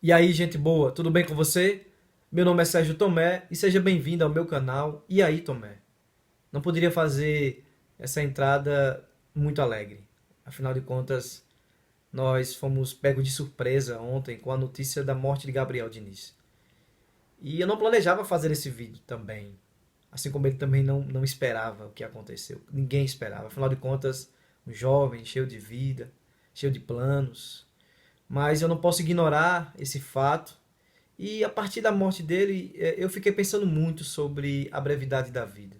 E aí, gente boa, tudo bem com você? Meu nome é Sérgio Tomé e seja bem-vindo ao meu canal E aí, Tomé? Não poderia fazer essa entrada muito alegre. Afinal de contas, nós fomos pegos de surpresa ontem com a notícia da morte de Gabriel Diniz. E eu não planejava fazer esse vídeo também. Assim como ele também não esperava o que aconteceu. Ninguém esperava. Afinal de contas, um jovem cheio de vida, cheio de planos. Mas eu não posso ignorar esse fato. E a partir da morte dele, eu fiquei pensando muito sobre a brevidade da vida.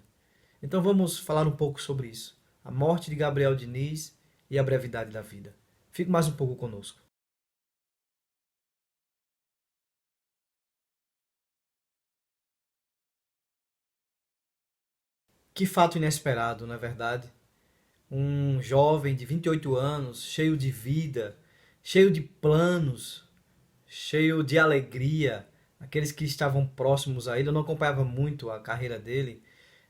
Então vamos falar um pouco sobre isso. A morte de Gabriel Diniz e a brevidade da vida. Fique mais um pouco conosco. Que fato inesperado, não é verdade? Um jovem de 28 anos, cheio de vida, cheio de planos, cheio de alegria. Aqueles que estavam próximos a ele, eu não acompanhava muito a carreira dele,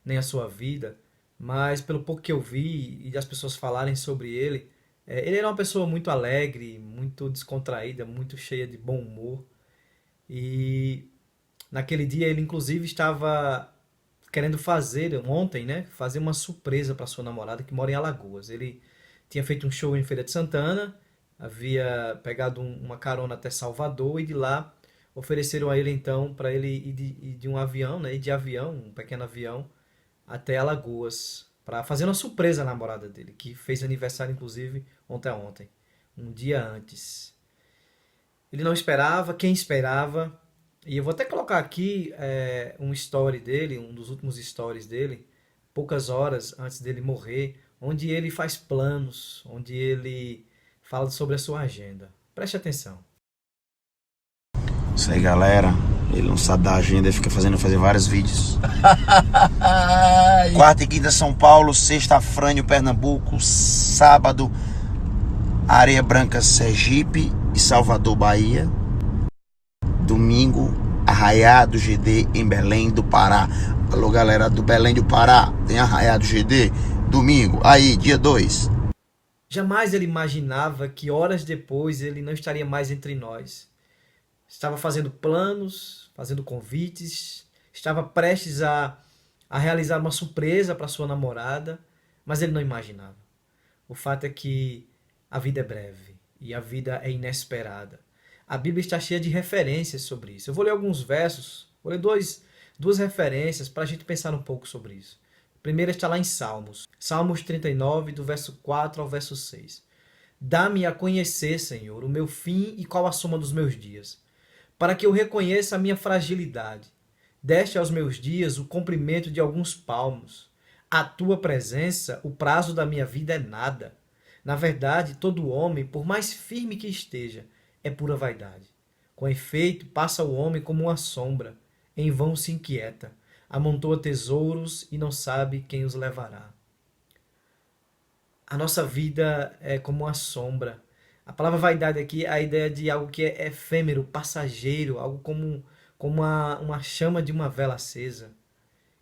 nem a sua vida, mas pelo pouco que eu vi e das pessoas falarem sobre ele, ele era uma pessoa muito alegre, muito descontraída, muito cheia de bom humor. E naquele dia ele inclusive estava querendo fazer, ontem, né, fazer uma surpresa para sua namorada que mora em Alagoas. Ele tinha feito um show em Feira de Santana, havia pegado uma carona até Salvador e de lá ofereceram a ele então para ele ir de um avião, né, ir de avião, um pequeno avião até Alagoas para fazer uma surpresa à namorada dele, que fez aniversário inclusive ontem, um dia antes. Ele não esperava, quem esperava? E eu vou até colocar aqui um story dele, um dos últimos stories dele, poucas horas antes dele morrer, onde ele faz planos, onde ele fala sobre a sua agenda. Preste atenção. Isso aí, galera. Ele não sabe da agenda, ele fica fazer vários vídeos. Quarta e quinta, São Paulo. Sexta, Frânio, Pernambuco. Sábado, Areia Branca, Sergipe e Salvador, Bahia. Domingo, Arraiá do GD em Belém do Pará. Alô, galera do Belém do Pará. Tem Arraiá do GD? Domingo, aí, dia 2. Jamais ele imaginava que horas depois ele não estaria mais entre nós. Estava fazendo planos, fazendo convites, estava prestes a realizar uma surpresa para sua namorada, mas ele não imaginava. O fato é que a vida é breve e a vida é inesperada. A Bíblia está cheia de referências sobre isso. Eu vou ler alguns versos, vou ler duas referências para a gente pensar um pouco sobre isso. A primeira está lá em Salmos. Salmos 39, do verso 4 ao verso 6. Dá-me a conhecer, Senhor, o meu fim e qual a soma dos meus dias, para que eu reconheça a minha fragilidade. Deste aos meus dias o comprimento de alguns palmos. À tua presença, o prazo da minha vida é nada. Na verdade, todo homem, por mais firme que esteja, é pura vaidade. Com efeito, passa o homem como uma sombra, em vão se inquieta, amontoa tesouros e não sabe quem os levará. A nossa vida é como uma sombra. A palavra vaidade aqui é a ideia de algo que é efêmero, passageiro, algo como uma chama de uma vela acesa.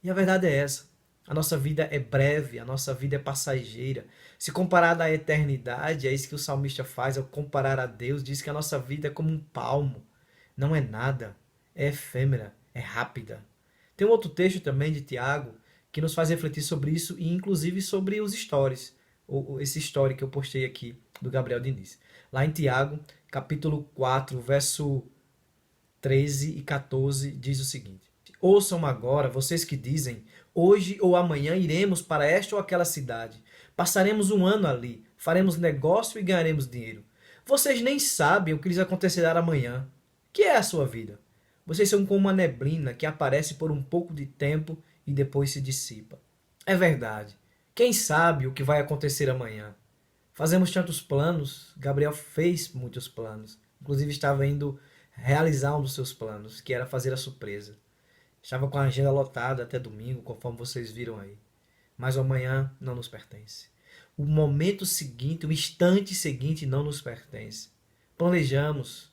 E a verdade é essa. A nossa vida é breve, a nossa vida é passageira. Se comparada à eternidade, é isso que o salmista faz ao comparar a Deus, diz que a nossa vida é como um palmo. Não é nada, é efêmera, é rápida. Tem um outro texto também de Tiago que nos faz refletir sobre isso e inclusive sobre os stories, esse story que eu postei aqui do Gabriel Diniz. Lá em Tiago, capítulo 4, verso 13 e 14, diz o seguinte: Ouçam agora, vocês que dizem, hoje ou amanhã iremos para esta ou aquela cidade, passaremos um ano ali, faremos negócio e ganharemos dinheiro. Vocês nem sabem o que lhes acontecerá amanhã. Que é a sua vida? Vocês são como uma neblina que aparece por um pouco de tempo e depois se dissipa. É verdade. Quem sabe o que vai acontecer amanhã? Fazemos tantos planos. Gabriel fez muitos planos. Inclusive estava indo realizar um dos seus planos, que era fazer a surpresa. Estava com a agenda lotada até domingo, conforme vocês viram aí. Mas o amanhã não nos pertence. O momento seguinte, o instante seguinte não nos pertence. Planejamos.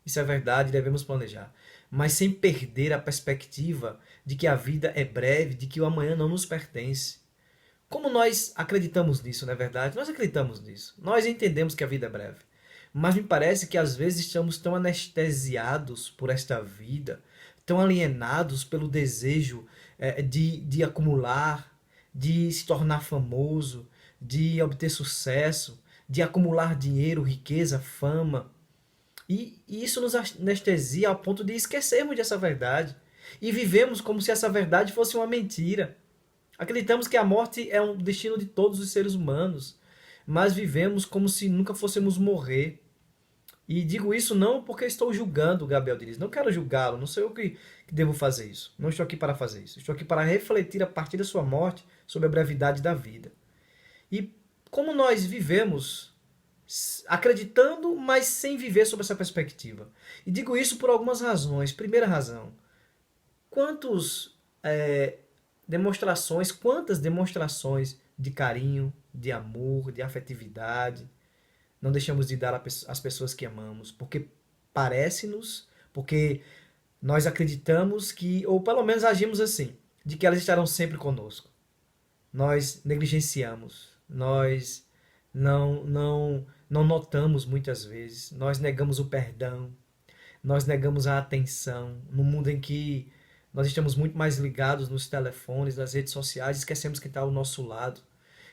Isso é verdade, devemos planejar. Mas sem perder a perspectiva de que a vida é breve, de que o amanhã não nos pertence. Como nós acreditamos nisso, não é verdade? Nós acreditamos nisso. Nós entendemos que a vida é breve. Mas me parece que às vezes estamos tão anestesiados por esta vida, tão alienados pelo desejo de acumular, de se tornar famoso, de obter sucesso, de acumular dinheiro, riqueza, fama. E isso nos anestesia ao ponto de esquecermos dessa verdade. E vivemos como se essa verdade fosse uma mentira. Acreditamos que a morte é um destino de todos os seres humanos, mas vivemos como se nunca fôssemos morrer. E digo isso não porque estou julgando o Gabriel Diniz. Não quero julgá-lo, não sou eu que devo fazer isso. Não estou aqui para fazer isso. Estou aqui para refletir a partir da sua morte sobre a brevidade da vida. E como nós vivemos acreditando, mas sem viver sob essa perspectiva. E digo isso por algumas razões. Primeira razão, quantos quantas demonstrações de carinho, de amor, de afetividade não deixamos de dar às pessoas que amamos, porque parece-nos, porque nós acreditamos que, ou pelo menos agimos assim, de que elas estarão sempre conosco. Nós negligenciamos, nós não notamos muitas vezes, nós negamos o perdão, nós negamos a atenção, num mundo em que nós estamos muito mais ligados nos telefones, nas redes sociais, esquecemos que está ao nosso lado.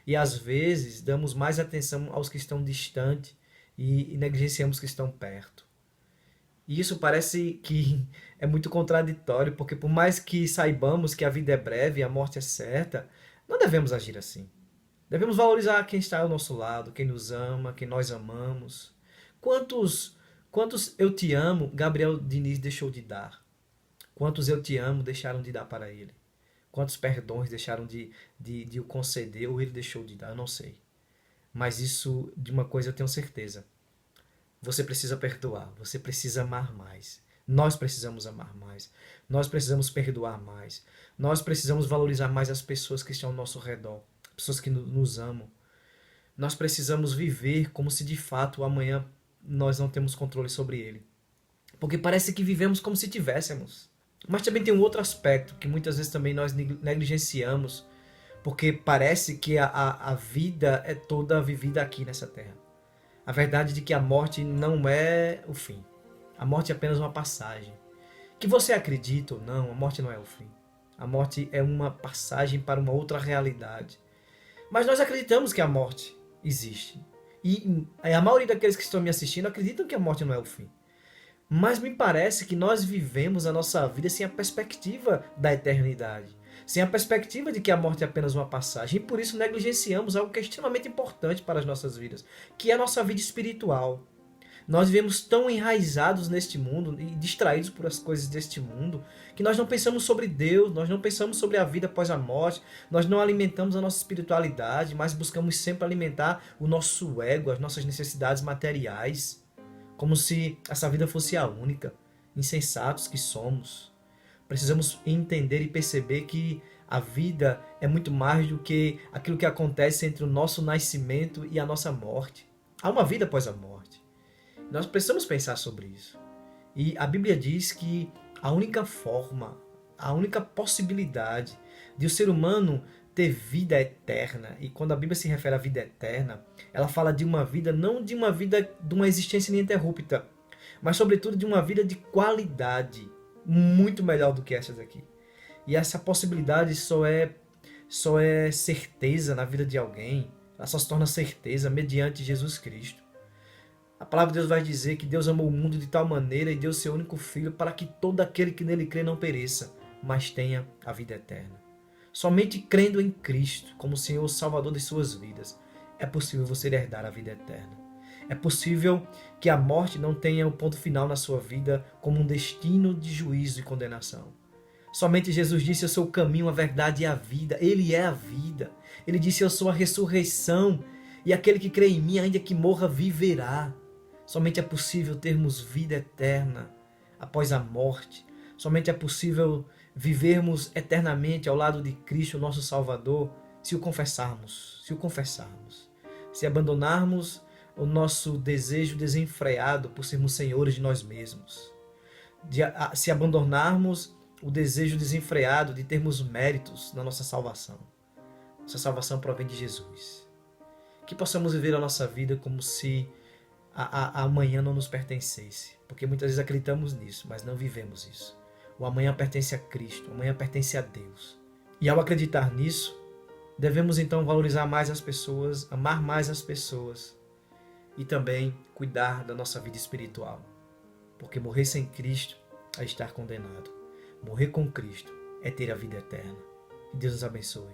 E às vezes damos mais atenção aos que estão distantes e negligenciamos os que estão perto. E isso parece que é muito contraditório, porque por mais que saibamos que a vida é breve e a morte é certa, não devemos agir assim. Devemos valorizar quem está ao nosso lado, quem nos ama, quem nós amamos. Quantos eu te amo, Gabriel Diniz deixou de dar? Quantos eu te amo deixaram de dar para ele? Quantos perdões deixaram de o conceder ou ele deixou de dar? Eu não sei. Mas isso, de uma coisa eu tenho certeza. Você precisa perdoar, você precisa amar mais. Nós precisamos amar mais. Nós precisamos perdoar mais. Nós precisamos valorizar mais as pessoas que estão ao nosso redor, pessoas que nos amam. Nós precisamos viver como se de fato o amanhã nós não temos controle sobre ele. Porque parece que vivemos como se tivéssemos. Mas também tem um outro aspecto que muitas vezes também nós negligenciamos, porque parece que a vida é toda vivida aqui nessa terra. A verdade de que a morte não é o fim. A morte é apenas uma passagem. Que você acredita ou não, a morte não é o fim. A morte é uma passagem para uma outra realidade. Mas nós acreditamos que a morte existe. E a maioria daqueles que estão me assistindo acreditam que a morte não é o fim. Mas me parece que nós vivemos a nossa vida sem a perspectiva da eternidade. Sem a perspectiva de que a morte é apenas uma passagem. E por isso negligenciamos algo que é extremamente importante para as nossas vidas, que é a nossa vida espiritual. Nós vivemos tão enraizados neste mundo e distraídos por as coisas deste mundo, que nós não pensamos sobre Deus, nós não pensamos sobre a vida após a morte, nós não alimentamos a nossa espiritualidade, mas buscamos sempre alimentar o nosso ego, as nossas necessidades materiais, como se essa vida fosse a única. Insensatos que somos. Precisamos entender e perceber que a vida é muito mais do que aquilo que acontece entre o nosso nascimento e a nossa morte. Há uma vida após a morte. Nós precisamos pensar sobre isso. E a Bíblia diz que a única forma, a única possibilidade de o ser humano ter vida eterna, e quando a Bíblia se refere à vida eterna, ela fala de uma vida, não de uma vida de uma existência ininterrupta, mas sobretudo de uma vida de qualidade, muito melhor do que essa daqui. E essa possibilidade só é certeza na vida de alguém, ela só se torna certeza mediante Jesus Cristo. A palavra de Deus vai dizer que Deus amou o mundo de tal maneira e deu seu único Filho para que todo aquele que nele crê não pereça, mas tenha a vida eterna. Somente crendo em Cristo como Senhor Salvador de suas vidas é possível você herdar a vida eterna. É possível que a morte não tenha um ponto final na sua vida como um destino de juízo e condenação. Somente Jesus disse: eu sou o caminho, a verdade e a vida. Ele é a vida. Ele disse: eu sou a ressurreição e aquele que crê em mim, ainda que morra, viverá. Somente é possível termos vida eterna após a morte. Somente é possível vivermos eternamente ao lado de Cristo, nosso Salvador, se o confessarmos. Se abandonarmos o nosso desejo desenfreado por sermos senhores de nós mesmos. Se abandonarmos o desejo desenfreado de termos méritos na nossa salvação. Nossa salvação provém de Jesus. Que possamos viver a nossa vida como se a amanhã não nos pertencesse. Porque muitas vezes acreditamos nisso, mas não vivemos isso. O amanhã pertence a Cristo, o amanhã pertence a Deus. E ao acreditar nisso, devemos então valorizar mais as pessoas, amar mais as pessoas e também cuidar da nossa vida espiritual. Porque morrer sem Cristo é estar condenado. Morrer com Cristo é ter a vida eterna. Que Deus nos abençoe.